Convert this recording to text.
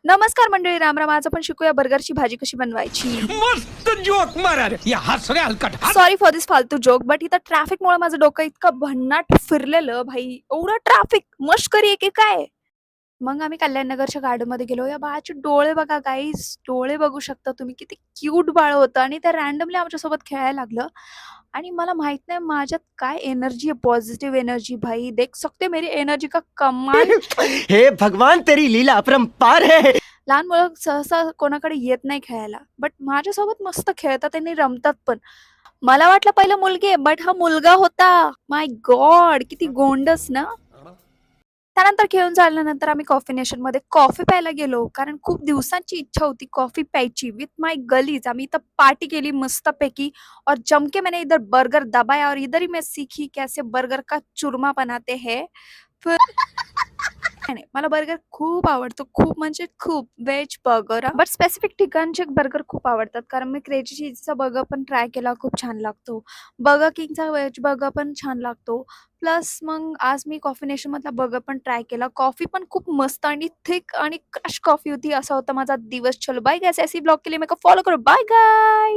नमस्कार मंडळी, राम राम. आज आपण शिकूया बर्गरची भाजी कशी बनवायची. मस्त जोक मारा रे या हस रे हलकट हस. सॉरी फॉर दिस फालतू जोक, बट इथं ट्रॅफिकमुळे माझं डोकं इतकं भन्नाट फिरलेलं भाई. एवढं ट्रॅफिक मश्करी आहे की काय. मग आम्ही कल्याणनगरच्या गार्डनमध्ये गेलो. या बाळाचे डोळे बघा गाईज, डोळे बघू शकता तुम्ही, किती क्यूट बाळ होतं आणि ते रॅन्डमली आमच्यासोबत खेळायला लागलं. आणि मला माहित नाही माझ्यात काय एनर्जी आहे, पॉझिटिव्ह एनर्जी. भाई देख सकते मेरी एनर्जी का कमाल. हे भगवान तेरी लीला अपरंपार है. लहान मुलं सहसा कोणाकडे येत नाही खेळायला, बट माझ्यासोबत मस्त खेळतात आणि रमतात पण. मला वाटलं पहिलं मुलगी आहे, बट हा मुलगा होता. माय गॉड, किती गोंडस ना. त्यानंतर खेळून झाल्यानंतर आम्ही कॉफी नेशन मध्ये कॉफी प्यायला गेलो, कारण खूप दिवसांची इच्छा होती कॉफी प्यायची विथ माय गलीज. आम्ही इथं पार्टी केली मस्तपैकी और जम के मैंने इधर बर्गर दबाया और इधर ही मैं सीखी कैसे बर्गर का चूरमा बनाते हैं. फिर नाही, नाही. मला बर्गर खूप आवडतो. खूप म्हणजे खूप. व्हेज बर्गर बट स्पेसिफिक ठिकाणचे बर्गर खूप आवडतात. कारण मी क्रेझी चीजचा बर्गर पण ट्राय केला, खूप छान लागतो. बर्गर किंगचा व्हेज बर्गर पण छान लागतो. प्लस मग आज मी कॉफी नेशनमधला बर्गर पण ट्राय केला. कॉफी पण खूप मस्त आणि थिक आणि क्रश कॉफी होती. असा होता माझा दिवस. चलो बाय गाईज. ऐसे ब्लॉग के लिए मेरे को फॉलो करो. Bye guys.